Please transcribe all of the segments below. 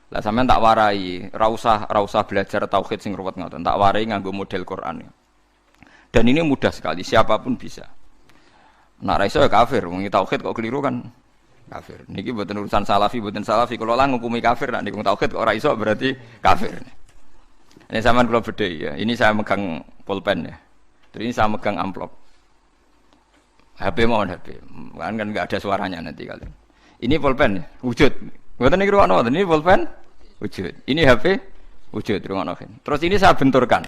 Lah sampean tak warai, ra usah belajar tauhid sing ruwet ngoten. Tak warai nganggo model Quran. Dan ini mudah sekali, siapapun bisa. Nak ra iso ya kafir, wong tauhid kok keliru kan kafir. Niki mboten urusan salafi, mboten salafi. Kalau lah ngukumi kafir, nak niku tauhid kok ora iso berarti kafir. Ini sampean kula bedhe ya. Ini saya megang pulpen ya. Terus ini saya megang amplop. HP mohon HP. Kan enggak ada suaranya nanti kalian. Ini pulpen ya, wujud. Mboten niku ruwono, ini pulpen wujud. Ini HP wujud ruwono. Terus ini saya benturkan.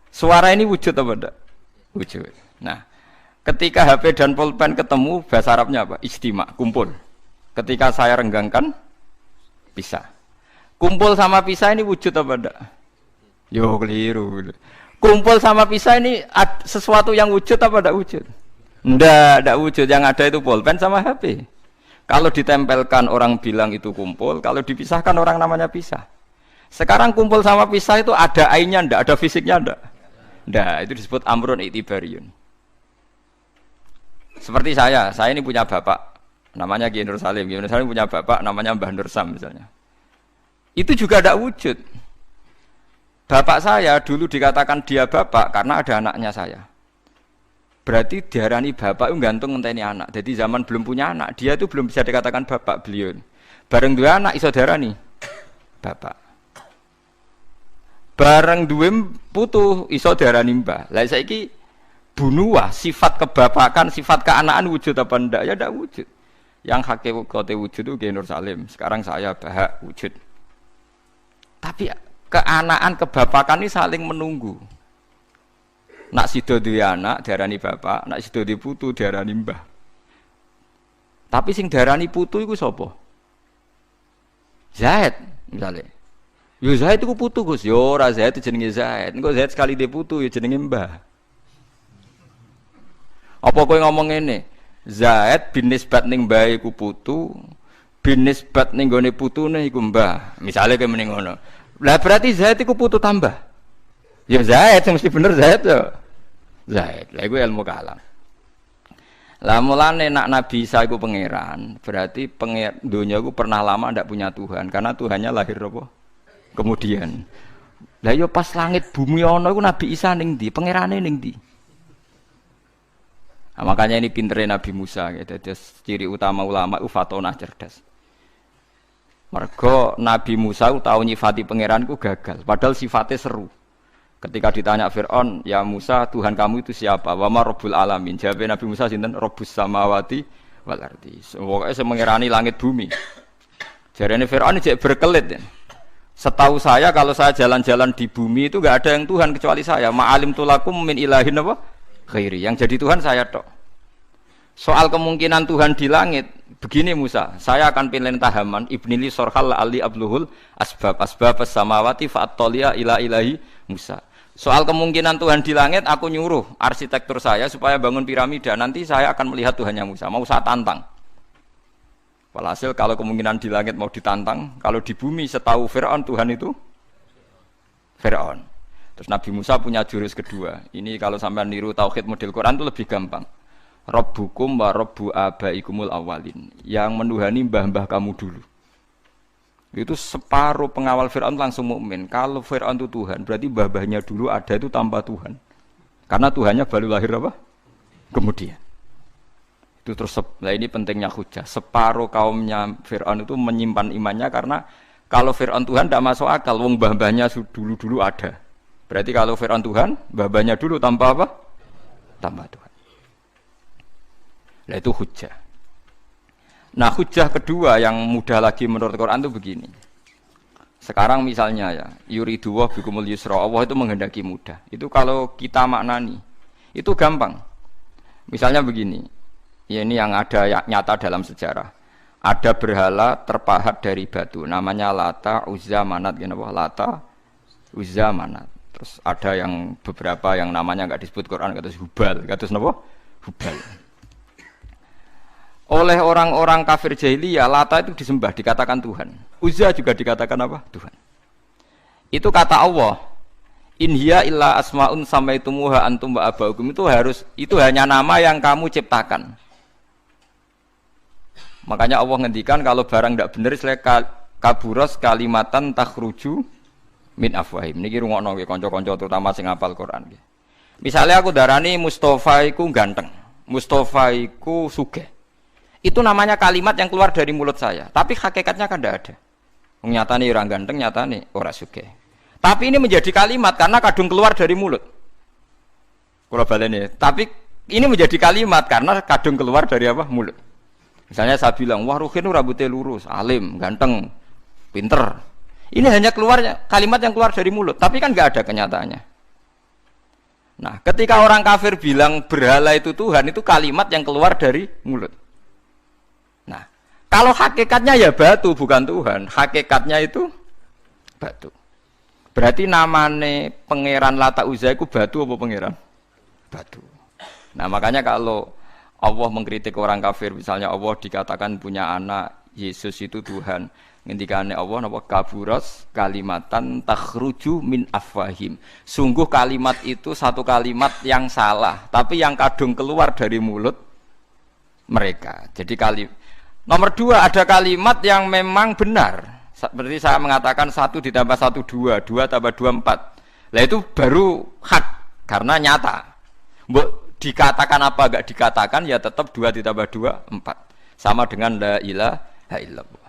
Suara ini wujud apa enggak? Wujud. Nah, ketika HP dan pulpen ketemu, bahasa Arabnya apa? Ijtima, kumpul. Ketika saya renggangkan, pisah. Kumpul sama pisah ini wujud apa enggak? Yo keliru. Kumpul sama pisah ini sesuatu yang wujud apa enggak wujud? Enggak wujud. Yang ada itu pulpen sama HP. Kalau ditempelkan orang bilang itu kumpul, kalau dipisahkan orang namanya pisah. Sekarang kumpul sama pisah itu ada ainnya enggak, ada fisiknya enggak? Enggak, itu disebut amrun i'tibariyun. Seperti saya ini punya bapak, namanya Kiai Nur Salim. Kiai Nur Salim punya bapak, namanya Mbah Nur Sam misalnya. Itu juga enggak wujud. Bapak saya dulu dikatakan dia bapak karena ada anaknya saya. Berarti diarani bapak itu gantung ngenteni anak. Jadi zaman belum punya anak, dia itu belum bisa dikatakan bapak beliau. Bareng dua anak iso diarani bapak. Bareng dua putu iso diarani mbah. Lah saiki bunuah sifat kebapakan, sifat keanaan wujud apa ndak? Ya ndak wujud. Yang hakikate wujud itu Kiai Nur Salim. Sekarang saya bahak wujud. Tapi keanaan kebapakan ini saling menunggu. Nak sido duwe anak diarani bapak, nak sido duwe putu diarani mbah. Tapi sing diarani putu iku sapa? Zaid misale. Yo Zaid iku putu Gus, yo ora Zaid jenenge Zaid. Engko Zaid sekali duwe putu yo jenenge mbah. Apa kowe ngomong ngene? Zaid bin nisbat ning mbah iku putu, bin nisbat ning gone putune iku mbah. Misale kowe mending ngono. Lah berarti Zaid iku putu tambah. Ya Zaid, mesti bener Zaid ya. Zaid, lah iku ilmu kalam. Lah mulane nak Nabi Isa iku pangeran, berarti donya iku pernah lama ndak punya Tuhan karena Tuhannya lahir apa? Kemudian. Lah yo pas langit bumi ana iku Nabi Isa ning ndi? Pangerane ning ndi? Nah, makanya ini pintere Nabi Musa gitu. Jadi ciri utama ulama itu fatonah cerdas. Mergo Nabi Musa tahu nyifati pangeranku gagal, padahal sifatnya seru. Ketika ditanya Fir'aun, ya Musa, Tuhan kamu itu siapa? Wa ma Rabbul Alamin. Jawab Nabi Musa sinten? Rabbus samawati wal ardi. Pokoke sing mengirani langit bumi. Jarene Fir'aun jek berkelit. Setahu saya kalau saya jalan-jalan di bumi itu enggak ada yang Tuhan kecuali saya. Ma'alim tulakum min ilahin apa? Khairi. Yang jadi Tuhan saya tok. Soal kemungkinan Tuhan di langit, begini Musa, saya akan pilih tahaman ibnili sorhal ali abluhul asbab samawati fa'attolia ila ilahi Musa. Soal kemungkinan Tuhan di langit, aku nyuruh arsitektur saya supaya bangun piramida. Nanti saya akan melihat Tuhannya Musa. Mau saya tantang. Walhasil kalau kemungkinan di langit mau ditantang, kalau di bumi setahu Fir'aun Tuhan itu Fir'aun. Terus Nabi Musa punya jurus kedua. Ini kalau sampai niru tauhid model Quran itu lebih gampang. Rabbukum wa rabbu abaikumul awalin. Yang menuhani mbah-mbah kamu dulu. Itu separuh pengawal Fir'aun langsung mukmin. Kalau Fir'aun itu Tuhan, berarti mbah-mbahnya dulu ada itu tanpa Tuhan. Karena Tuhannya baru lahir apa? Kemudian. Itu terus, nah ini pentingnya hujah. Separuh kaumnya Fir'aun itu menyimpan imannya karena kalau Fir'aun Tuhan tidak masuk akal, wong mbah-mbahnya dulu-dulu ada. Berarti kalau Fir'aun Tuhan, mbah-mbahnya dulu tanpa apa? Tanpa Tuhan. Nah itu hujah. Nah hujah kedua yang mudah lagi menurut Quran itu begini. Sekarang misalnya ya, yuridu wa bikumul yusra, Allah itu menghendaki mudah. Itu kalau kita maknani, itu gampang. Misalnya begini, ya ini yang ada nyata dalam sejarah. Ada berhala terpahat dari batu, namanya Lata, Uzza, Manat, Lata, Uzza, Manat. Terus ada yang beberapa yang namanya enggak disebut Quran, kata Hubal, kata napa? Hubal. Oleh orang-orang kafir jahiliyah, Lata itu disembah, dikatakan Tuhan. Uzza juga dikatakan apa? Tuhan. Itu kata Allah. In hiya illa asmaun samaitumuha antum wa abaukum. Itu hanya nama yang kamu ciptakan. Makanya Allah ngendikan kalau barang tidak benar kaburos kalimatan takhruju min afwahim. Niki rungokno nggih kanca-kanca terutama sing hafal Quran nggih. Misalnya aku darani Mustafa iku ganteng, Mustafa iku sugih. Itu namanya kalimat yang keluar dari mulut saya, tapi hakikatnya kan tidak ada. Nyatane ora ganteng, nyatane ora sugih. Tapi ini menjadi kalimat karena kadung keluar dari mulut. Kula baleni, tapi ini menjadi kalimat karena kadung keluar dari apa? Mulut. Misalnya saya bilang, wah Ruhin rambutnya lurus, alim, ganteng, pinter. Ini hanya keluarnya kalimat yang keluar dari mulut, tapi kan nggak ada kenyataannya. Nah, ketika orang kafir bilang berhala itu Tuhan, itu kalimat yang keluar dari mulut. Nah, kalau hakikatnya ya batu bukan Tuhan, hakikatnya itu batu. Berarti namane pangeran Lata Uzza itu batu apa pangeran? Batu. Nah, makanya kalau Allah mengkritik orang kafir, misalnya Allah dikatakan punya anak, Yesus itu Tuhan. Ngendikane Allah napa kaburas kalimatan takhruju min afwahim. Sungguh kalimat itu satu kalimat yang salah, tapi yang kadung keluar dari mulut mereka. Jadi nomor dua ada kalimat yang memang benar. Seperti saya mengatakan 1 ditambah 1 2, 2 tambah 2 4. Lah itu baru hak karena nyata. Mbok dikatakan apa enggak dikatakan ya tetap 2 ditambah 2 4. Sama dengan la ilaha illallah.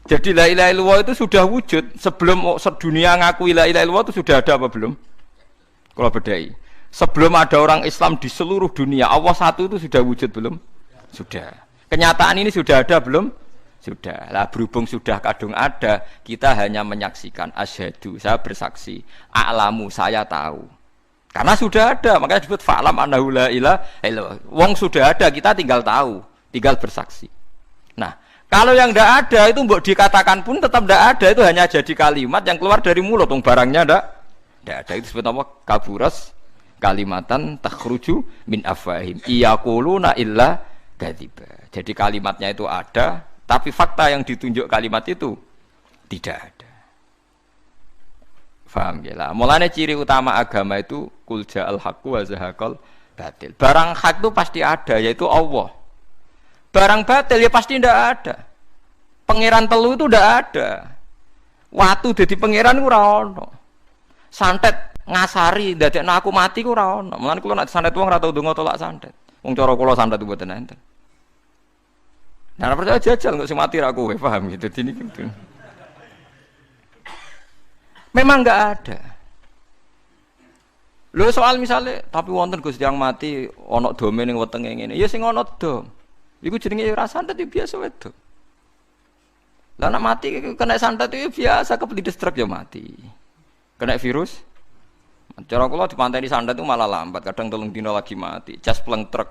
Jadi la ilaha illallah itu sudah wujud sebelum sedunia ngakui la ilaha illallah itu sudah ada apa belum? Kalau bedai. Sebelum ada orang Islam di seluruh dunia, Allah satu itu sudah wujud belum? Sudah. Kenyataan ini sudah ada belum? Sudah. Lah berhubung sudah kadung ada, kita hanya menyaksikan asyhadu, saya bersaksi, a'lamu, saya tahu. Karena sudah ada, makanya disebut fa'lam annahu la ilaha illallah. Wong sudah ada, kita tinggal tahu, tinggal bersaksi. Nah, kalau yang tidak ada itu mbok dikatakan pun tetap tidak ada, itu hanya jadi kalimat yang keluar dari mulut, barangnya tidak ada. Itu disebut apa? Kaburas kalimatan takhruju min afwahim iyaquluna illa kadziba. Jadi kalimatnya itu ada, tapi fakta yang ditunjuk kalimat itu tidak ada. Faham ya lah. Mulane ciri utama agama itu qul ja'al haqqu wa zahaqal batil. Barang hak itu pasti ada, yaitu Allah. Barang batil ya pasti tidak ada. Pangeran telu itu tidak ada. Watu jadi pangeran ora ono. Santet ngasari ndadekno aku mati ku ora ono. Mulane kula nek santet wong ora tau ndonga tolak santet. Wong cara kula santet itu mboten enten. Nah, percaya jajal kok sing mati ra kowe, paham gitu. Dadi niki gitu. Memang enggak ada. Lho soal misalnya tapi wonten Gusti yang mati ana dome ning wetenge ngene. Ya sing ana dom. Iku jenenge ora santet itu biasa wedok. Lah nek mati kena santet itu biasa kepelit stroke ya mati. Kena virus. Cara kula dipanteni santet itu malah lambat, kadang 3 dina lagi mati. Jas pleng truk.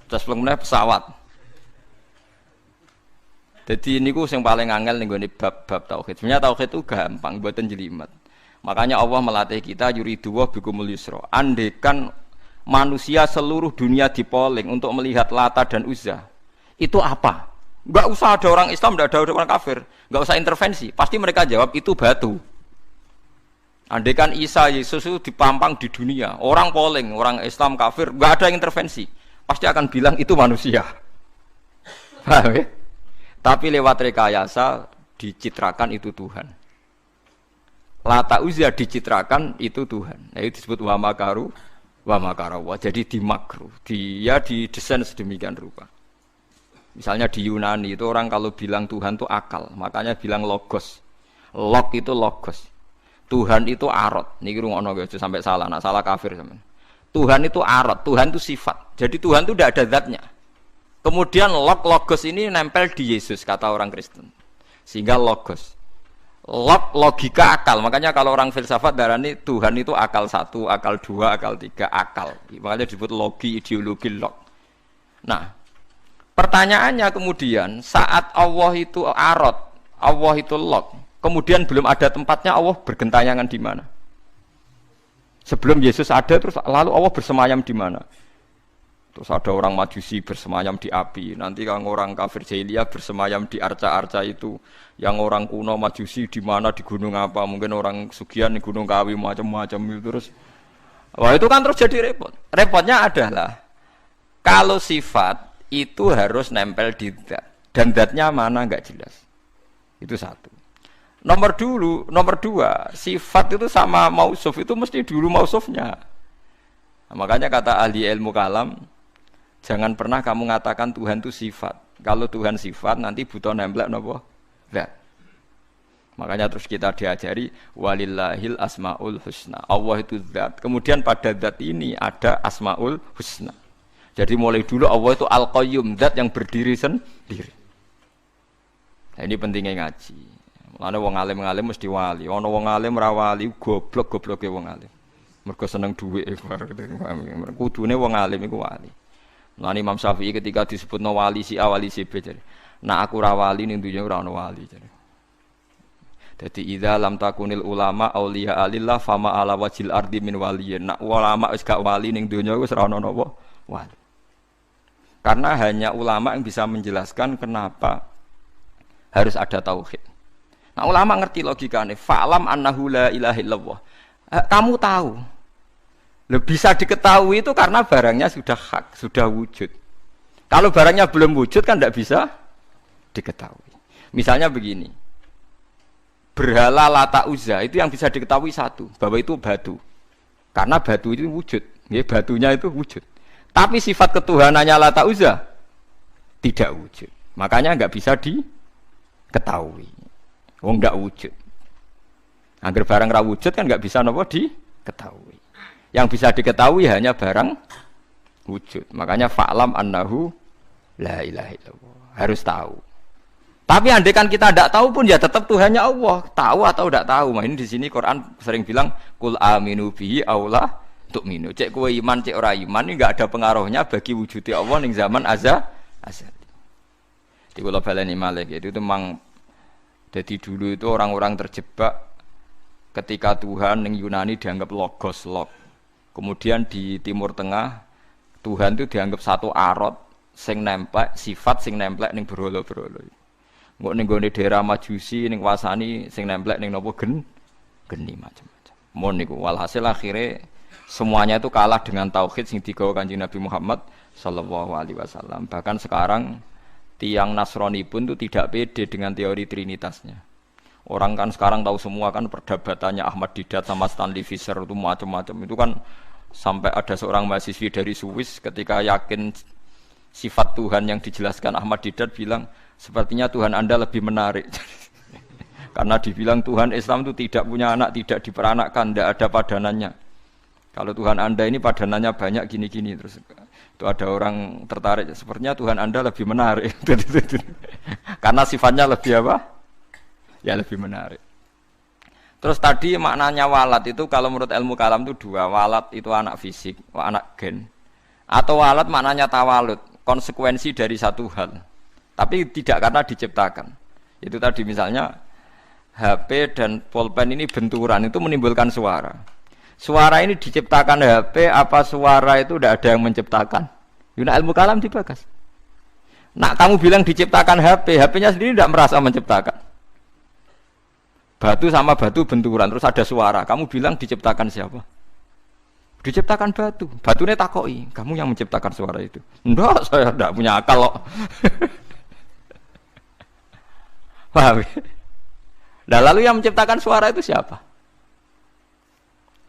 Jas pleng meneh pesawat. Jadi niku sing paling angel ning gone bab tauhid. Sebenarnya tauhid itu gampang, mboten jelimet. Makanya Allah melatih kita yuridu wa bikumul yusra. Andekan manusia seluruh dunia dipoling untuk melihat Lata dan Uzza, itu apa? Enggak usah ada orang Islam, enggak ada orang kafir, enggak usah intervensi, pasti mereka jawab itu batu. Andaikan Isa Yesus itu dipampang di dunia, orang poling, orang Islam kafir, enggak ada yang intervensi, pasti akan bilang itu manusia. Paham ya? Tapi lewat rekayasa dicitrakan itu Tuhan. Lata Uzza dicitrakan itu Tuhan. Nah, itu disebut wa makaru wa makarawa. Jadi dimakruh, dia didesain sedemikian rupa. Misalnya di Yunani itu orang kalau bilang Tuhan itu akal, makanya bilang logos. Log itu logos. Tuhan itu arot. Niki rungokno aja sampai salah, nak salah kafir sampean. Tuhan itu arot, Tuhan itu sifat. Jadi Tuhan itu tidak ada zatnya. Kemudian logos ini nempel di Yesus kata orang Kristen. Sehingga logos. Logika akal, makanya kalau orang filsafat darani Tuhan itu akal 1, akal 2, akal 3, akal. Makanya disebut logi, ideologi log. Nah, pertanyaannya kemudian saat Allah itu arot, Allah itu log, kemudian belum ada tempatnya Allah bergentayangan di mana? Sebelum Yesus ada terus lalu Allah bersemayam di mana? Terus ada orang Majusi bersemayam di api. Nanti kalau orang kafir jahiliyah bersemayam di arca-arca itu. Yang orang kuno Majusi di mana, di gunung apa? Mungkin orang Sugian di gunung Kawi macam-macam itu terus. Wah itu kan terus jadi repot. Repotnya adalah kalau sifat itu harus nempel di zat dan zatnya mana nggak jelas. Itu satu. Nomor dua, sifat itu sama mausuf itu mesti dulu mausufnya. Nah, makanya kata ahli ilmu kalam, jangan pernah kamu mengatakan Tuhan itu sifat. Kalau Tuhan sifat nanti butuh nemplek napa? Zat. Makanya terus kita diajari walillahil asmaul husna. Allah itu zat. Kemudian pada zat ini ada asmaul husna. Jadi mulai dulu Allah itu al-qayyum, zat yang berdiri sendiri. Nah, ini pentingnya ngaji. Mulane wong alim-alim mesti wali. Ana wong alim ora wali, goblok-gobloke wong alim. Mergo seneng dhuwit kudune wong alim iku wali. Mulane Imam Syafi'i ketika disebutno wali si A wali si B jare. Nah aku ora wali ning dunya ora ana wali jare. Dadi idza lam takunil ulama auliya alillah fama ala wajil ardi min waliyin. Nak ulama wis gak wali ning dunya wis ora ana napa wali. Karena hanya ulama yang bisa menjelaskan kenapa harus ada tauhid. Nah ulama ngerti logikanya. Fa'lam annahu la ilaha illallah. Kamu tahu. Bisa diketahui itu karena barangnya sudah hak, sudah wujud. Kalau barangnya belum wujud kan tidak bisa diketahui. Misalnya begini. Berhala Lata Uzza itu yang bisa diketahui satu. Bahwa itu batu. Karena batu itu wujud. Ya, batunya itu wujud. Tapi sifat ketuhanannya Lata Uzza tidak wujud. Makanya nggak bisa diketahui. Wong nggak wujud. Agar barang ra wujud kan nggak bisa nopo diketahui. Yang bisa diketahui hanya barang wujud. Makanya fa'lam annahu la ilaha illallah. Harus tahu. Tapi andai kan kita tidak tahu pun ya tetap Tuhannya Allah. Tahu atau tidak tahu. Nah, ini di sini Quran sering bilang kul aminu bihi aula tu'minu. Cek kowe iman cek ora iman ini enggak ada pengaruhnya bagi wujudnya Allah ning zaman azali. Di kula baleni malih itu memang. Jadi dulu itu orang-orang terjebak ketika Tuhan yang Yunani dianggap logos log. Kemudian di Timur Tengah Tuhan itu dianggap satu arot sing nemplek sifat sing nemplek ning berhala-berhala. Engko ning gone daerah Majusi ning wasani sing nemplek ning napa geni macam-macam. Mon niku walhasil akhirnya semuanya itu kalah dengan tauhid sing digawa Kanjeng Nabi Muhammad sallallahu alaihi wasallam. Bahkan sekarang tiang Nasrani pun itu tidak pede dengan teori trinitasnya. Orang kan sekarang tahu semua kan perdebatannya Ahmad Didat sama Stanley Fischer itu macam-macam. Itu kan sampai ada seorang mahasiswi dari Swiss ketika yakin sifat Tuhan yang dijelaskan Ahmad Didat bilang sepertinya Tuhan Anda lebih menarik. Karena dibilang Tuhan Islam itu tidak punya anak, tidak diperanakkan, tidak ada padanannya. Kalau Tuhan Anda ini padanannya banyak gini-gini terus. Itu ada orang tertarik, sepertinya Tuhan Anda lebih menarik. Karena sifatnya lebih apa? Ya lebih menarik. Terus tadi maknanya walat itu kalau menurut ilmu kalam itu dua. Walat itu anak fisik, anak gen. Atau walat maknanya tawalud, konsekuensi dari satu hal. Tapi tidak karena diciptakan. Itu tadi misalnya HP dan pulpen ini benturan, itu menimbulkan suara. Suara ini diciptakan HP, apa suara itu tidak ada yang menciptakan? Yuna ilmu kalam dibahas. Nak kamu bilang diciptakan HP, HP-nya sendiri tidak merasa menciptakan. Batu sama batu benturan, terus ada suara. Kamu bilang diciptakan siapa? Diciptakan batu. Batunya takoi, kamu yang menciptakan suara itu. Enggak, saya tidak punya akal kok. Paham? Nah, lalu yang menciptakan suara itu siapa?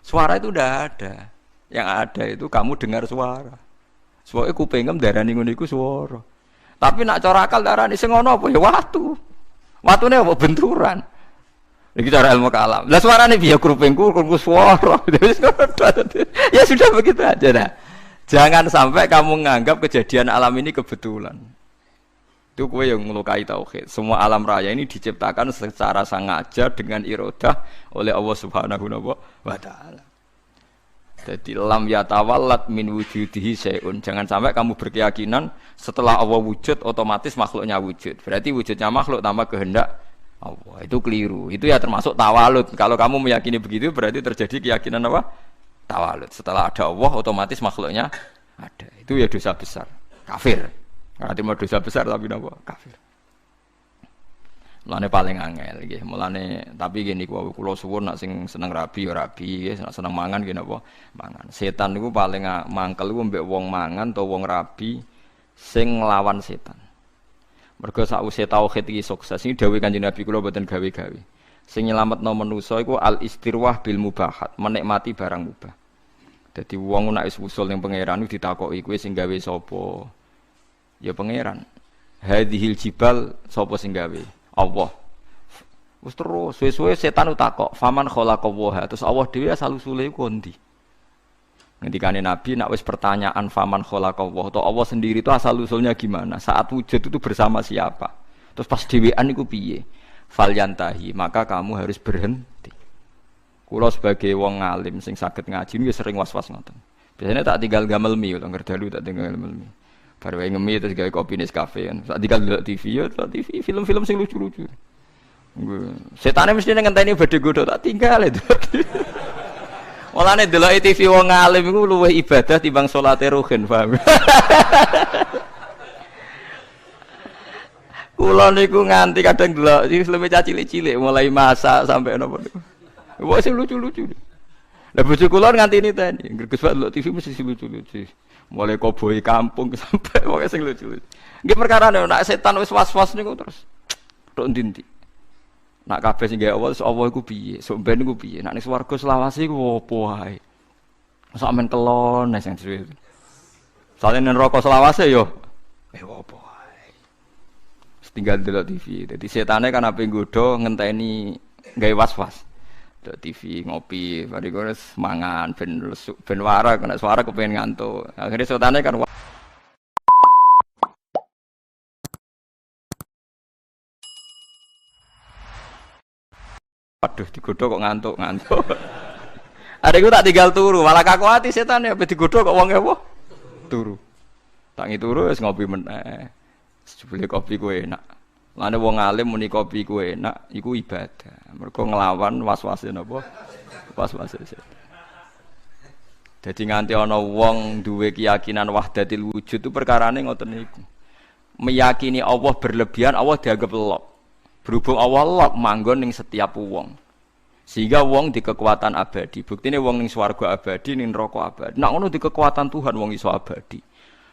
Suara itu udah ada. Yang ada itu kamu dengar suara. Soale kupingem darani ngono iku swara. Tapi nak cara akal darani sing ngono apa ya watu. Watune apa benturan. Iki cara ilmu kalam. Lah suarane piye kupingku krungu swara. Ya sudah begitu aja dah. Jangan sampai kamu menganggap kejadian alam ini kebetulan. Itu kowe yang melukai tauhid. Semua alam raya ini diciptakan secara sengaja dengan iradah oleh Allah Subhanahu wa taala. Jadi lam yatawallat min wujudihi syai'un. Jangan sampai kamu berkeyakinan setelah Allah wujud otomatis makhluknya wujud. Berarti wujudnya makhluk tanpa kehendak Allah. Itu keliru. Itu ya termasuk tawalud. Kalau kamu meyakini begitu berarti terjadi keyakinan apa? Tawalud. Setelah ada Allah otomatis makhluknya ada. Itu ya dosa besar. Kafir. Nanti mau dosa besar tapi napa? Kafir. Mulane paling angel nggih. Mulane tapi gini kula suwun nak sing seneng rabi ya rabi, nak seneng mangan nggih napa? Mangan. Setan niku paling mangkel iku mbek wong mangan utawa wong rabi sing nglawan setan. Mergo sakwise tauhid iki sukses iki dawuh Kanjeng Nabi kula mboten gawe-gawe. Sing nyelametno manusa iku al istirwah bil mubahat, menikmati barang mubah. Dadi wong nek wis usul ning pangeran ditakoki kowe sing gawe sapa? Ya pangeran. Hadhil jibal sapa sing gawe? Allah. Wis terus suwe-suwe setan takok, "Faman khalaqawaha?" Terus Allah dhewe asal usule iku ndi? Ngendikane Nabi nak wis pertanyaan faman khalaqawah atau Allah sendiri itu asal usulnya gimana? Saat wujud itu bersama siapa? Terus pas dhewean iku piye? Falyantahi, maka kamu harus berhenti. Kula sebagai wong alim sing saged ngaji nggih sering was-was ngoten. Biasanya tak tinggal gamel mie, lho ngerdalu tak tinggal gamel mie. Bar wae ngemi terus gawe kopi Nescafe kan. Tak tinggal delok TV ya, TV film-film sing lucu-lucu. Setane mesti ngenteni badhe godho tak tinggal itu. Mulane delok TV wong alim iku luwih ibadah timbang salate ruhin, paham? Kula niku nganti kadang delok film cilik-cilik mulai masak sampai napa niku. Wah sing lucu-lucu. Lah bojo kula nganti niteni, Gus Pak delok TV mesti lucu-lucu. Mulai koboi kampung sampai wong sing lucu-lucu. Nggih perkara nek setan wis was-was niku terus tok ndi-ndi. Nak kabeh sing gawe Allah iku piye? Sok ben iku piye? Nak ning swarga selawase iku opo wae? Sak men kelon sing dhewe. Sale ning neraka selawase yo opo wae. Tinggal delok TV. Dadi setane kan ape nggodho ngenteni gawe was-was. Delok TV ngopi, bari wis mangan ben warak nek suara kepengin ngantuk. Akhire setane kan waduh digodho kok ngantuk. Adekku tak tinggal turu, malah kaku ati setan ya digodho kok wong apa? Turu. Tangi turu wis ngopi meneh. Jebule kopi ku enak. Lane wong alim muni kopi ku enak, iku ibadah. Mergo nglawan was-wase napa? Was-wase setan. Dadi nganti ana wong duwe keyakinan wahdatil wujud itu perkarane ngoten niku. Meyakini Allah berlebihan, Allah dianggap lop. Berhubung Allah lop manggon ning setiap wong. Sehingga wong di kekuatan abadi. Buktine wong ning swarga abadi, ning neraka abadi. Nek ngono di kekuatan Tuhan wong iso abadi.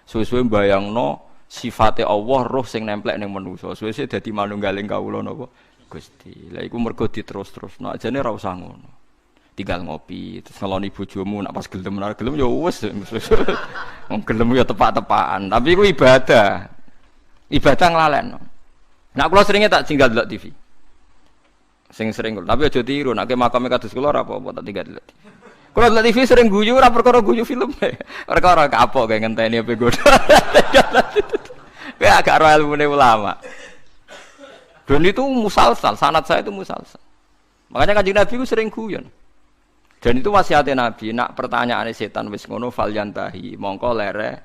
Suwe-suwe mbayangno sifate Allah roh sing nemplek ning manusa. Suwe-suwe dadi manunggaling kawula napa Gusti. Lah iku mergo diterus-terusno. Ajane ora usah ngono. Tinggal ngopi, terus ngeloni bojomu nak pas gelem ya wis. Wong gelem ya tepak-tepakan. Tapi iku ibadah. Ibadah nglalekno. Nak kula seringe tak tinggal delok TV. Sing sering kula, tapi aja tiru, nek makame kados kula ora apa-apa tak tinggal delok TV. Kula delok TV sering guyu ora perkara guyu film. Perkara kapok kayak ngenteni ape godho. Kayak agak ora ilmune ulama. Dan itu musalsal, sanad saya itu musalsal. Makanya Kanjeng Nabi ku sering guyon. Dan itu wasiate Nabi, nak pertanyaane setan wis ngono falyantahi, mongko lereni.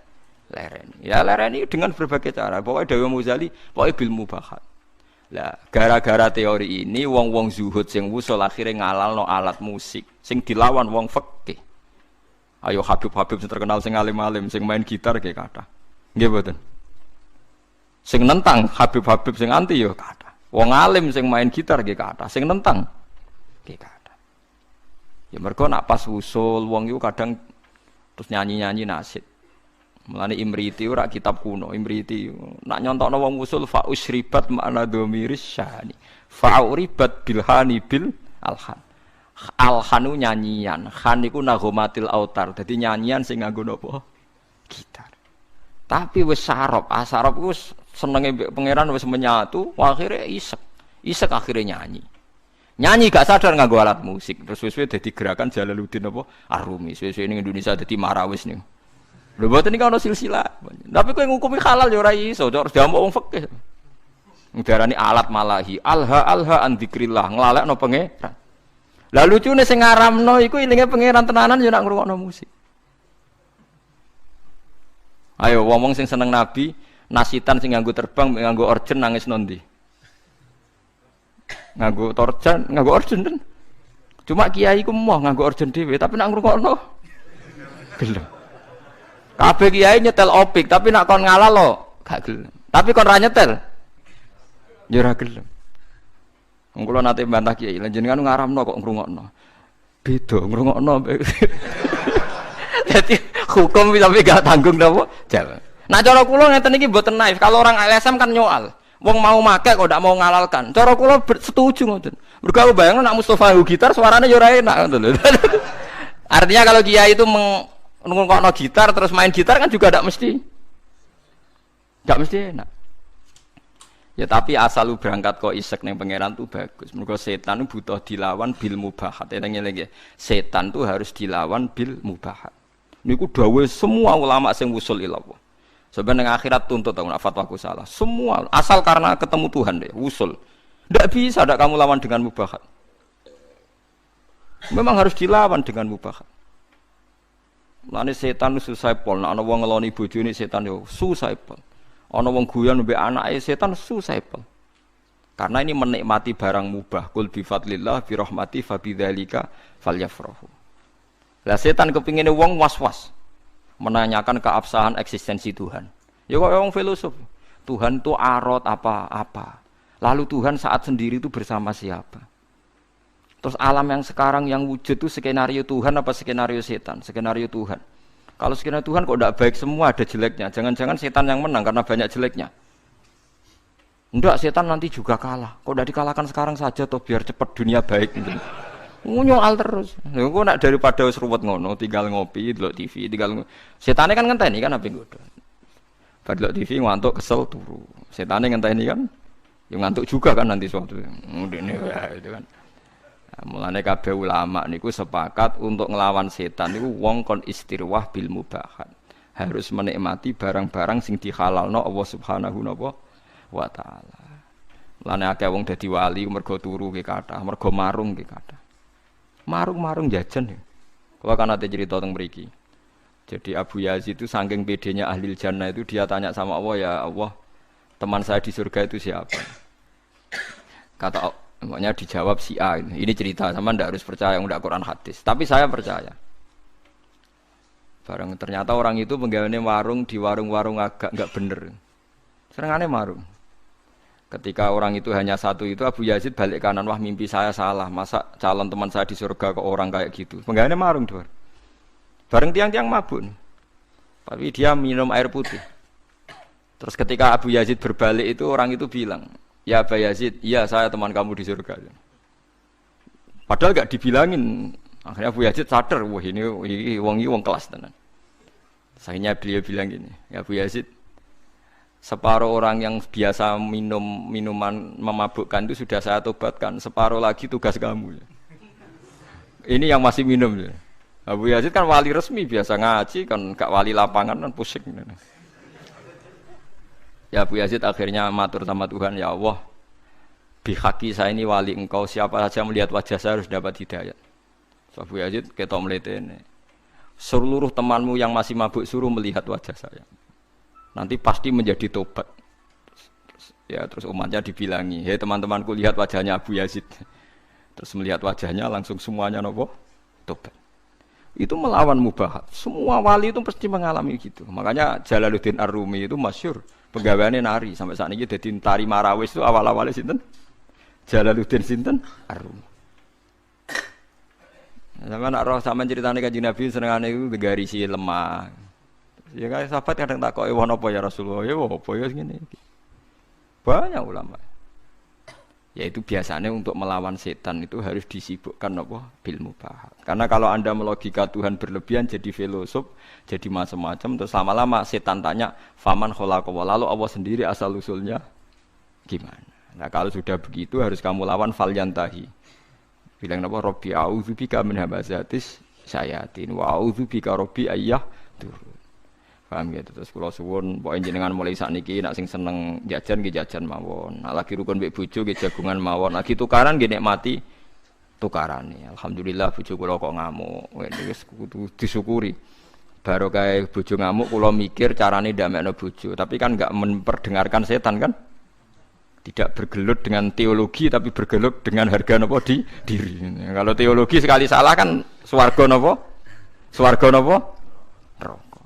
Ya lereni dengan berbagai cara. Pokoknya Dewa Muzali, pokoknya bil mubahat. Lah, gara-gara teori ini wong-wong zuhud sing wusul akhirnya ngalalno alat musik sing dilawan wong fikih. Ayo Habib-habib sing terkenal sing alim-alim sing main gitar nggih kathah. Nggih mboten. Sing nentang Habib-habib sing anti ya kathah. Wong alim sing main gitar nggih kathah, sing nentang nggih kathah. Ya mergo nak pas usul wong iku kadang terus nyanyi-nyanyi nasyid. Mulane Imriti ora kitab kuno, Imriti nak nyontokno wong usul fa usribat makna dhamiris syani. Fa uribat bilhani bil alhan. Alhanu nyanyian, khan iku nagomatil autar. Dadi nyanyian sing nganggo napa? Gitar. Tapi wis sarop, asarop iku senenge pangeran wis menyatu, akhire isek. Isek akhire nyanyi. Nyanyi gak sadar nganggo alat musik. Terus wis dadi gerakan Jalaluddin apa? Arumi. Wis ning Indonesia dadi marawis ning. Lho mboten iki ana silsilah. Tapi kowe ngukumi halal ya ora iso, harus diamuk wong fikih. Ndarani alat malahi, alha an dzikrillah, nglalekno pangeran. Lah lucune sing ngaramno iku ilinge pangeran tenanan ya nak ngrungokno musik. Ayo wong sing seneng Nabi, nasitan sing nganggo terbang, nganggo orjen nangis nondi. Nganggo torjan, nganggo orjen ten. Cuma kiai ku moh nganggo orjen dhewe, tapi nak ngrungokno gelem. Kabeh kiai nyetel opik, tapi nak kon ngalah lo gak gelem. Tapi kon ra nyetel ya ora gelem. Wong kula nate mbantah kiai, lan jenengan ngaramno kok ngrungokno. Beda ngrungokno. Dadi hukum tapi gak tanggung napa? Jalan. Nah cara kula ngeten iki mboten naif. Kalau orang LSM kan nyoal. Wong mau make kok ndak mau ngalalkan. Cara kula setuju ngoten. Mergo aku bayangno nek Mustofa nggo gitar suaranya ya ora enak ngoten lho. Artinya kalau kiai itu ngongkokno gitar terus main gitar kan juga ndak mesti enak. Ya tapi asal lu berangkat kok isek ning pangeran tuh bagus. Mergo setan butuh dilawan bil mubahat. Eling-eling ya. Setan tuh harus dilawan bil mubahat. Niku dawuh semua ulama sing wusul ilallah. Sebenarnya akhirat tuntut aku fatwaku salah. Semua asal karena ketemu Tuhan deh, usul. Tidak bisa ada kamu lawan dengan mubahat. Memang harus dilawan dengan mubahat. Lani setan susah pol. Ana wong ngeloni bojone setan yo susah pol. Ana wong guyon mbek anake setan susah pol. Karena ini menikmati barang mubah. Qul bi fadlillah bi rahmati fa bidzalika falyafrahu. Lah setan kepingine wong was-was. Menanyakan keabsahan eksistensi Tuhan. Ya kok orang filosof. Tuhan itu arot apa-apa. Lalu Tuhan saat sendiri itu bersama siapa? Terus alam yang sekarang yang wujud itu skenario Tuhan apa skenario setan? Skenario Tuhan. Kalau skenario Tuhan kok tidak baik semua, ada jeleknya. Jangan-jangan setan yang menang karena banyak jeleknya. Enggak, setan nanti juga kalah. Kok tidak dikalahkan sekarang saja toh biar cepat dunia baik gitu. Nyoal terus. Engko nak daripada wis ruwet ngono, tinggal ngopi, delok TV, tinggal setane kan ngenteni kan ape nggodho. Bar delok TV ngantuk kesel turu. Setane ngenteni kan ya ngantuk juga kan nanti suatu. Ngene wae itu kan. Nah, mulane kabeh ulama niku sepakat untuk nglawan setan niku wong kon istirwah bil mubahat. Harus menikmati barang-barang sing dihalalno Allah Subhanahu wa taala. Mulane akeh wong dadi wali mergo turu ki kathah, mergo marung ki kathah. Marung-marung jajan ya. Kalau kan ada cerita tentang mriki. Jadi Abu Yazid itu saking pedenya ahli jannah itu dia tanya sama Allah, ya Allah, teman saya di surga itu siapa? Kata makanya dijawab si A. Ini cerita sama ndak harus percaya ndak Quran hadis. Tapi saya percaya. Barang ternyata orang itu penggaweane warung di warung-warung agak enggak bener. Senengane marung. Ketika orang itu hanya satu itu Abu Yazid balik kanan, wah mimpi saya salah, masa calon teman saya di surga ke orang kayak gitu. Penggaweane marung dua. Bareng tiang-tiang mabuk. Tapi dia minum air putih. Terus ketika Abu Yazid berbalik itu orang itu bilang, ya Abu Yazid, iya saya teman kamu di surga. Padahal gak dibilangin. Akhirnya Abu Yazid sadar, wah ini wong kelas tenan. Akhirnya beliau bilang gini, ya Abu Yazid, separuh orang yang biasa minum minuman memabukkan itu sudah saya tobatkan. Separuh lagi tugas kamu. Ini yang masih minum. Abu Yazid kan wali resmi biasa ngaji kan, gak wali lapangan kan pusing. Ya Abu Yazid akhirnya matur sama Tuhan, ya Allah, bihaki saya ini wali engkau, siapa saja melihat wajah saya harus dapat hidayat. So, Abu Yazid ketok mletene. Seluruh temanmu yang masih mabuk suruh melihat wajah saya. Nanti pasti menjadi tobat. Terus umatnya dibilangi, hei teman-temanku lihat wajahnya Abu Yazid. Terus melihat wajahnya langsung semuanya nopo tobat. Itu melawan mubahat. Semua wali itu pasti mengalami gitu. Makanya Jalaluddin Ar-Rumi itu masyhur penggaweane nari sampai saat ini jadi tari marawis itu awal-awalnya sinten? Jalaluddin sinten? Ar-Rumi. Sama nak roh sampean ceritane Kanjeng Nabi senengane iku garisi lemah. Ya kan sahabat kadang takoki wono apa ya Rasulullah, ya apa ya ngene iki. Banyak ulama. Yaitu biasanya untuk melawan setan itu harus disibukkan apa bil mubahat. Karena kalau Anda melogika Tuhan berlebihan jadi filosof, jadi macam-macam terus lama-lama setan tanya faman khalaqa, lalu Allah sendiri asal usulnya gimana. Nah, kalau sudah begitu harus kamu lawan falyantahi. Bilang apa Rabbi a'udzubika min hamazatis syayatin wa a'udzubika Rabbi ayyah tur. Paham gitu. Terus kula suwun pokoke jenengan mulai sakniki nek sing seneng jajan nggih jajan mawon. Nek lagi rukun mbek bojo nggih jagungan mawon. Lagi tukaran nggih nikmati tukarane. Alhamdulillah bojo kula kok ngamuk. Wis kudu disyukuri. Barokah bojo ngamuk kula mikir carane ndamekno bojo, tapi kan enggak memperdengarkan setan kan? Tidak bergelut dengan teologi tapi bergelut dengan harga napa di diri. Kalau teologi sekali salah kan swarga napa? Swarga napa? Neraka.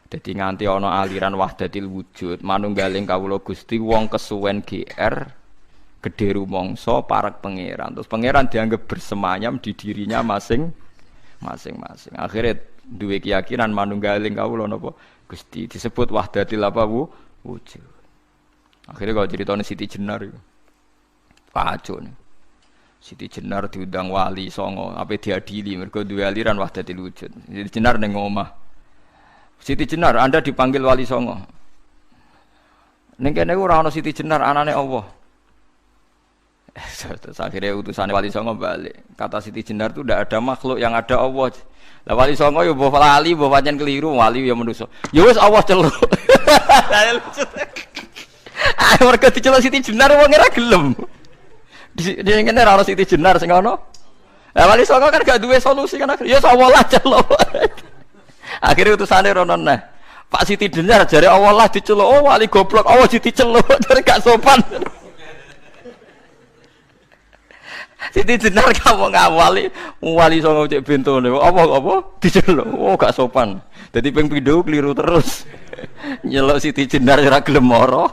Dadi nganti ana aliran wahdatil wujud, manunggaling kawula Gusti wong kesuwen GR gedhe rumangsa parek pangeran. Terus pangeran dianggap bersemayam di dirinya masing-masing. Akhirnya duwe keyakinan manunggaling kawula napa Gusti disebut wahdatil apa wujud. Akhirnya kalau ceritanya Siti Jenar itu kacau nih. Siti Jenar diundang wali songo, apa diadili mergo duwe aliran wahdatil wujud. Siti Jenar ning omah. Siti Jenar, Anda dipanggil wali songo. Ning kene ora ana Siti Jenar anane Allah. Terus akhirnya utusannya wali songo balik. Kata Siti Jenar itu tidak ada makhluk yang ada Allah. Lah wali songo yo mbok lali, mbok pancen keliru, wali yo manusa. Ya wis Allah celuk. Ah mergo diceluk Siti Jenar wong ora gelem. Di ngene ora ono Siti Jenar sing ono. Lah wali songo kan gak duwe solusi kan akhirnya ya Allah lah celuk. Akhirnya utusane rono neh. Pak Siti Jenar jare Allah lah diceluk. Oh wali goblok, Allah diceluk. Jare gak sopan. Siti Jenar kamu ngawali wali songo cek bentone. Apa diceluk. Oh gak sopan. Dadi ping pindho keliru terus. Nyeluk Siti Jenar ora gelem mara.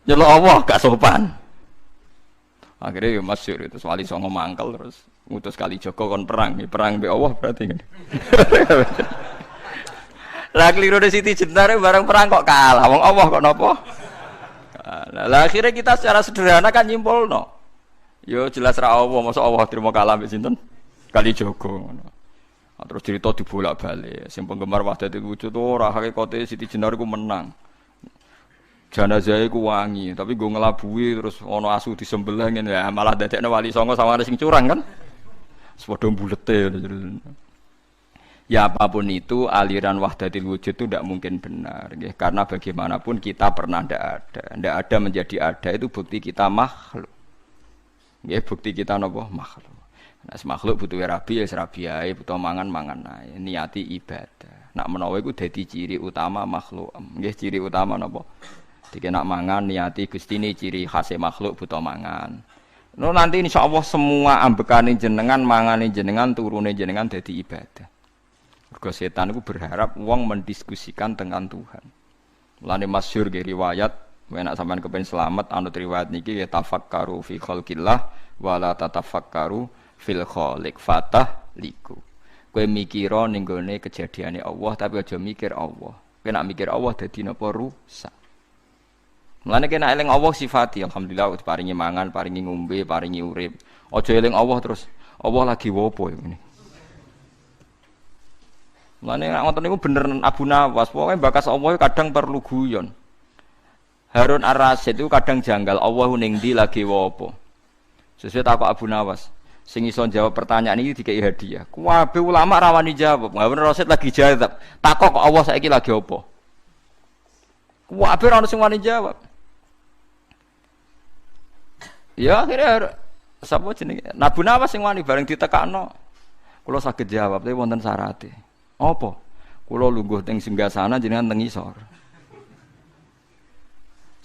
Nyeluk Allah gak sopan. Akhirnya ya masyhur itu wali songo mangkel terus ngutus Kalijaga kon perang mbek Allah berarti kan. Lah keliru de Siti Jenar bareng perang kok kalah. Wong Allah kok napa? Lah akhirnya kita secara sederhana kan nyimpulno. Yo jelas ra Allah, masa Allah terima kalah mbek sinten? Kalijaga ngono. Terus cerita dibolak-balik. Sing penggemar wahdatul wujud ora hakikate Siti Jenar iku menang. Jenazah iku wangi, tapi gue ngelabui terus ono asu disembelih ngene ya malah dadekne wali songo sama sing curang kan. Sepodo bulete. Ya apapun itu aliran wahdatul wujud itu tidak mungkin benar nggih, karena bagaimanapun kita pernah ndak ada menjadi ada itu bukti kita makhluk. Nggih, bukti kita napa makhluk. Nah, makhluk butuh rabi ya rabi ae, butuh mangan ae, niati ibadah. Nak menawa iku dadi ciri utama makhluk. Nggih, ciri utama napa? Dikenak mangan niati Gusti ini ciri khas makhluk butuh mangan. No, nanti insyaallah semua ambekane jenengan, mangane jenengan, turune jenengan dadi ibadah. Mergo setan itu berharap wong mendiskusikan dengan Tuhan. Mulane masyhur ge riwayat, nek sampean kepen selamat anut riwayat niki ya tafakkaru fi khalqillah wa la tatafakkaru fil khaliq fatah liku. Kowe mikira ning gone kejadiane Allah tapi aja mikir Allah. Kowe nek mikir Allah dadi napa rusak. Mulane kena eling Allah sifati alhamdulillah paringi mangan, paringi ngombe, paringi urip. Aja eling Allah terus Allah lagi wopo ngene. Mulane nek ngoten niku bener Abu Nawas, pokoke bakas Allah kadang perlu guyon. Harun Ar-Rasyid itu kadang janggal Allah ning ndi lagi wopo. Sesuai takok Abu Nawas, sing iso jawab pertanyaan iki dikei hadiah. Kabeh ulama rawani jawab. Harun Ar-Rasyid lagi jawab. Takok kok Allah saiki lagi opo? Kabeh ora ono sing wani jawab. Ya akhirnya sapa jenenge? Abu Nawas sing wani bareng ditekakno. Kula saged jawab tapi wonten syarate. Apa? Kula lungguh teng singgasana jenengan teng isor.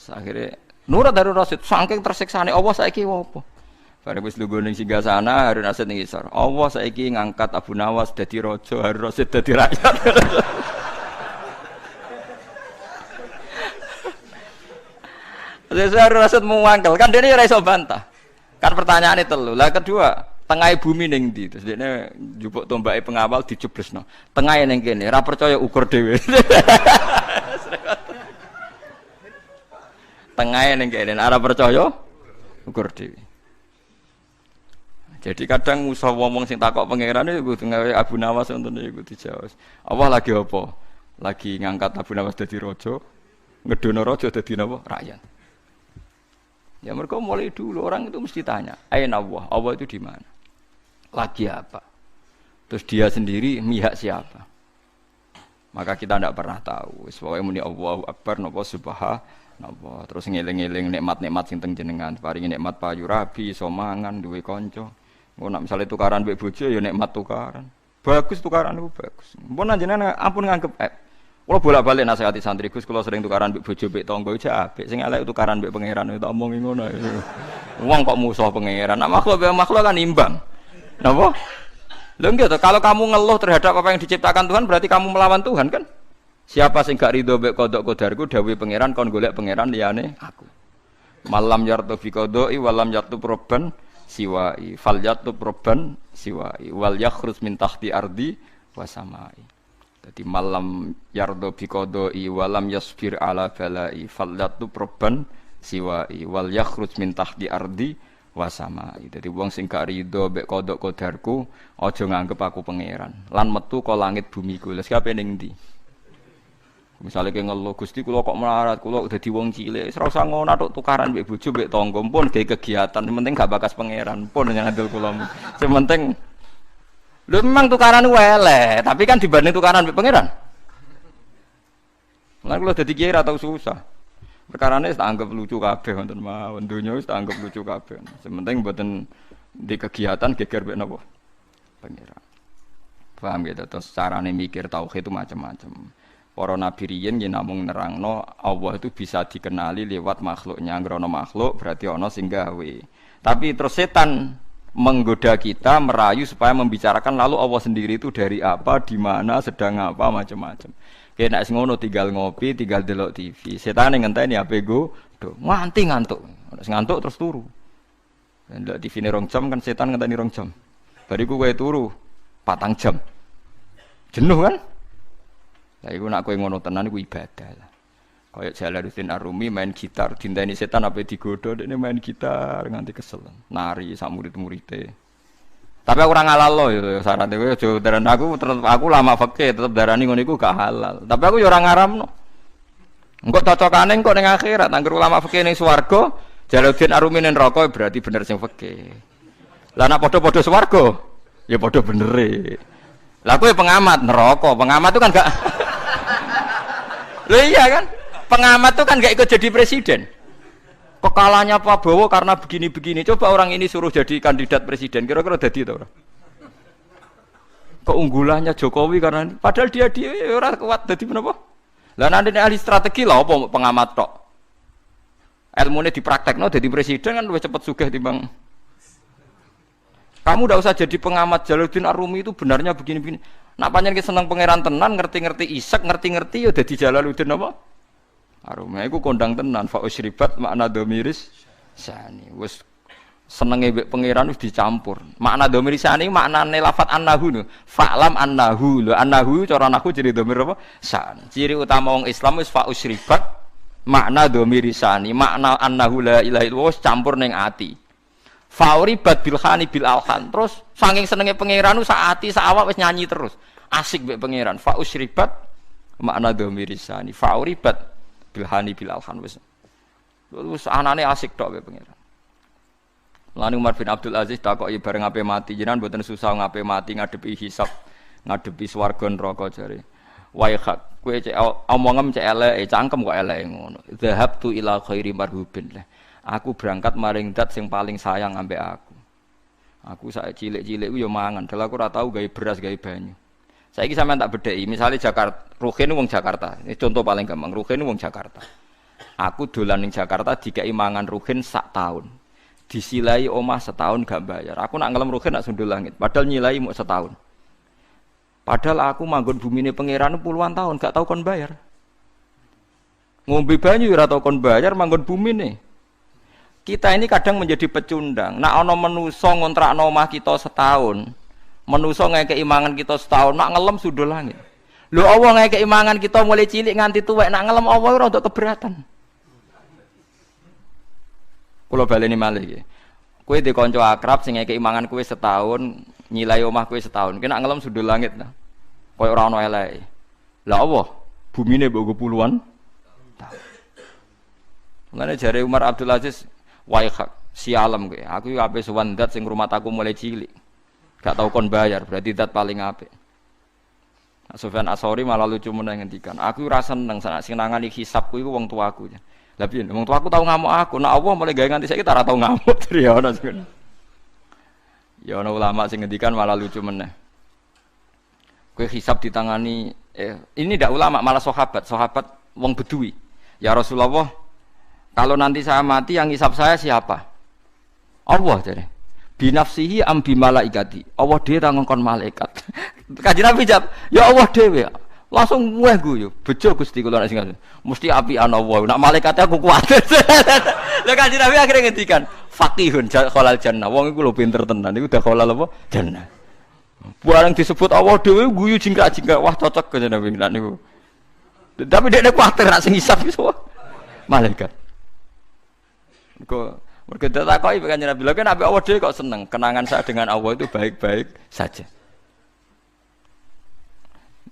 Akhire Nurut Harun Rasyid saking tersiksane Allah saiki apa? Bareng wis lungguh ning singgasana Harun Rasyid ning isor. Allah saiki ngangkat Abu Nawas dadi raja, Harun Rasyid dadi rakyat. Harun Rasyid muangkel kan dene ora iso bantah. Kan pertanyaane telu. Lah kedua, tengah bumi ning ndi? Terus dene njupuk tombake pengawal dicublesno. Tengahe ning kene, ora percaya ukur dhewe. Tengahe ning kene, ora percaya ukur dhewe. Jadi kadang usah ngomong sing takok pangeran iku ngawe Abu Nawas ngoten iku dijawab. Allah lagi apa? Lagi ngangkat Abu Nawas dadi raja, ngedono raja dadi napa? Rakyat. Ya mereka mulai dulu orang itu mesti tanya, aina Allah? Allah itu di mana? Lagi apa? Terus dia sendiri mihak siapa? Maka kita tidak pernah tahu. Pokoknya muni Allahu Akbar napa subhanallah. Terus ngeling-eling nikmat-nikmat sing teng jenengan, paringi nikmat payu rabi, iso mangan, duwe kanca. Engko nek misale tukaran mbek bojo ya nikmat tukaran. Bagus tukaran itu bagus. Mbon jenengan ampun nganggep kalau bolak-balik nasihati santri Gus, kalau sering tukaran mbek bojo mbek tangga iki apik. Sing elek tukaran mbek pangeran tak omongi ngono. Wong kok musuh pangeran. Nek makhluk kan imbang. Napa? Lho nggih to, kalau kamu ngeluh terhadap apa yang diciptakan Tuhan berarti kamu melawan Tuhan kan? Siapa sing gak ridho mbek qada qadarku dawuhe pangeran kon golek pangeran liyane aku. Malam yartu fi qada'i walam yartu robban siwai. Fal yartu robban siwai wal yakhrus min tahti ardi wa samai. Jadi malam yardo biqadai walam yasbir ala balai fallatu probban siwai wal yakhruj min tahti ardi wasamai. Jadi wong sing gak rido mbek kodok kodarku aja nganggep aku pangeran. Lan metu ka langit bumiku. Lha sikape ning ndi? Misale ke ngeluh Gusti kula kok melarat, kula dadi wong cilik, ora usah ngono tok tukaran mbek bojo mbek tangga pun gawe kegiatan, penting gak bakas pangeran pun nyandel kula. Sing penting lho memang tukaran elek, tapi kan dibanding tukaran mbek pangeran. Lan kula dadi kiai ora tau susah. Perkarane wis tak anggap lucu kabeh wonten mawon, donya wis tak anggap lucu kabeh. Sing penting mboten di kegiatan geger mbek napa? Pangeran. Paham gitu, terus carane mikir tauhid itu macam-macam. Para nabi riyen yen namung nerangno Allah itu bisa dikenali lewat makhluknya. Ngrono makhluk berarti ana sing gawe. Tapi terus setan menggoda kita, merayu supaya membicarakan lalu Allah sendiri itu dari apa, di mana, sedang apa, macam-macam. Kayak nek ngono tinggal ngopi, tinggal delok TV. Setan ngenteni HP go, nganti ngantuk. Nek ngantuk terus turu. Ndelok TV ne 2 jam kan setan ngenteni 2 jam. Bariku kowe turu 4 jam. Jenuh kan? Lah iku nek kowe ngono tenan iku ibadah lah. Kaya Jalaluddin Ar-Rumi main gitar, dinteni setan ape digodho dekne main gitar nganti kesel. Nari sak murid-muride. Tapi aku ora ngalalno ya syaratnya kowe aja darani aku lama fikih tetep darani ngono iku gak halal. Tapi aku ya ora ngaramno. Engko cocokane engko ning akhirat angger ulama fikih ning swarga, Jalaluddin Ar-Rumi ning neraka berarti bener sing fikih. Lah nek padha-padha swarga ya padha benere. Lah kowe pengamat neraka, pengamat itu kan gak Loh iya kan? Pengamat tuh kan gak ikut jadi presiden. Kekalahannya Pak Prabowo karena begini-begini. Coba orang ini suruh jadi kandidat presiden, kira-kira jadi atau ora? Keunggulannya Jokowi karena padahal dia ora kuat jadi menapa? Lah nanti ahli strategi lah apa pengamat tok. Ilmune dipraktekno jadi presiden kan lebih cepat sugih timbang. Kamu ndak usah jadi pengamat. Jalaluddin Ar-Rumi itu benarnya begini-begini. Nak pancen ki seneng pangeran tenan, ngerti-ngerti Isak, ngerti-ngerti ya dadi Jalaluddin apa? Ar-Rumi iku kondang tenan fa usribat makna dhamiris sani. Wis senenge mbek pangeran wis dicampur. Makna dhamiris sani maknane lafat annahu lho. Fa'lam annahu. Lho annahu cara nahu jadi dhamir apa? San. Ciri utama wong Islam wis fa usribat makna dhamiris sani. Makna annahu la ilaha illallah wis campur ning ati. Fauribat bilhani bil alhan. Terus saking senenge pangeran sak ati sak awak wis nyanyi terus. Asik mbek pangeran. Fa usribat makna dhamirisani. Fauribat bilhani bil alhan wis. Terus anane asik tok mbek pangeran. Lan Umar bin Abdul Aziz takoki bareng ape mati jenengan mboten susah ngape mati ngadepi hisab, ngadepi swarga neraka jare. Wae hak kowe cek omongem cek elek cangkem kok elek ngono. Zahabtu ila khairi marhubin. Aku berangkat maring dat sing paling sayang ambek aku. Aku sak cilik-cilik ku yo mangan, dal aku ora tau gawe beras, gawe banyu. Saiki sampean tak bedheki, misale Jakarta, Ruhin wong Jakarta. Ini contoh paling gampang, Ruhin wong Jakarta. Aku dolan ning Jakarta dikai mangan Ruhin sak tahun. Disilai omah setahun gak bayar. Aku nak ngelem Ruhin nak sundul langit, padahal nyilai mau setahun. Padahal aku manggon bumine pangeran puluhan tahun gak tau kon bayar. Ngombe banyu ora tau kon bayar manggon bumine. Kita ini kadang menjadi pecundang. Nak ana manusa ngontrakno omah kita setahun. Manusa ngekeki mangan kita setahun, nak ngelem sundul langit. Lho Allah ngekeki mangan kita mulai cilik nganti tuwek, nak ngelem Allah ora untuk keberatan. Kula baleni malih iki. Kowe di kanca akrab sing ngekeki mangan kowe setahun, nyilai omah kowe setahun. Ki nak ngelem sundul langit ta. Koyo ora ana eleke. Lah Allah, bumine mbok puluhan tahun. Mulane jare Umar Abdul Aziz wae si alam kowe. Aku yo ape sowan zat sing rumah aku mulai cilik. Gak tau kon bayar, berarti zat paling apik. Sufyan As-Sauri malah lucu meneh ngendikan, aku ora seneng sing nangani hisabku iku wong tuaku. Lah piye? Wong tuaku tau ngamuk aku, nek Allah mulai gawe nganti saiki ora tau ngamuk. Ya ono sing. Ya ono ulama sing ngendikan malah lucu meneh. Kowe hisab ditangani ini ndak ulama malah sahabat wong Bedui. Ya Rasulullah, kalau nanti saya mati yang hisab saya siapa? Allah jare. Binafsihi am bi malaikati. Allah dhewe ta ngongkon malaikat. Kanjeng Nabi jawab, ya Allah dhewe. Langsung mueh guyu. Bejo Gusti kula nek sing mesti apian Allah. Nek malaikate aku kuat. Lah Kanjeng Nabi akhire ngendikan, faqihun khalal jannah. Wong iku lho pinter tenan. Iku dak khalal apa? Jannah. Barang disebut Allah dhewe guyu jingkrak-jingkrak wah cocok ke Nabi niku. Tapi dekne kuwatir nek sing hisab iso malaikat. Mergo takoki kanjeng Nabi, lha kan Nabi Allah dhewe kok seneng, kenangan saya dengan Allah itu baik-baik saja.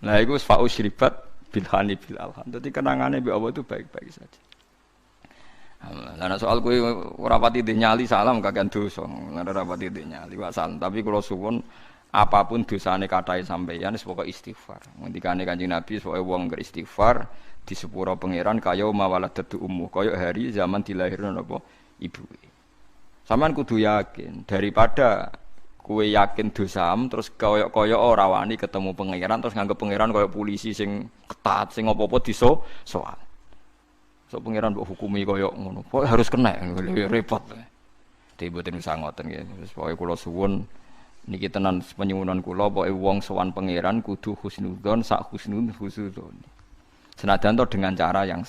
Nah iku fa'u syribat bilhani bil alham. Dadi kenangane mbek Allah itu baik-baik saja. Lah nek soal kowe ora pati nyali salam kakean dosa. Nek ora pati nyali wa salam, tapi kula suwun apapun dosane kathah sampeyan wis pokoke istighfar. Ngendikane Kanjeng Nabi pokoke wong ngger istighfar di sepuro pangeran kaya mawaladatu ummu, kaya hari zaman dilahirno napa ibuke. Sampeyan kudu yakin daripada kowe yakin dosam terus kaya ora wani ketemu pangeran terus nganggep pangeran kaya polisi sing ketat sing apa-apa soal. So pangeran mbok hukumi kaya ngono. Pokoke harus kena repot. Mboten usah ngoten nggih. Terus pokoke kula suwun niki tenan penyuwunan kula pokoke wong sowan pangeran kudu husnudzon sak husnudzon. Senajan to dengan cara yang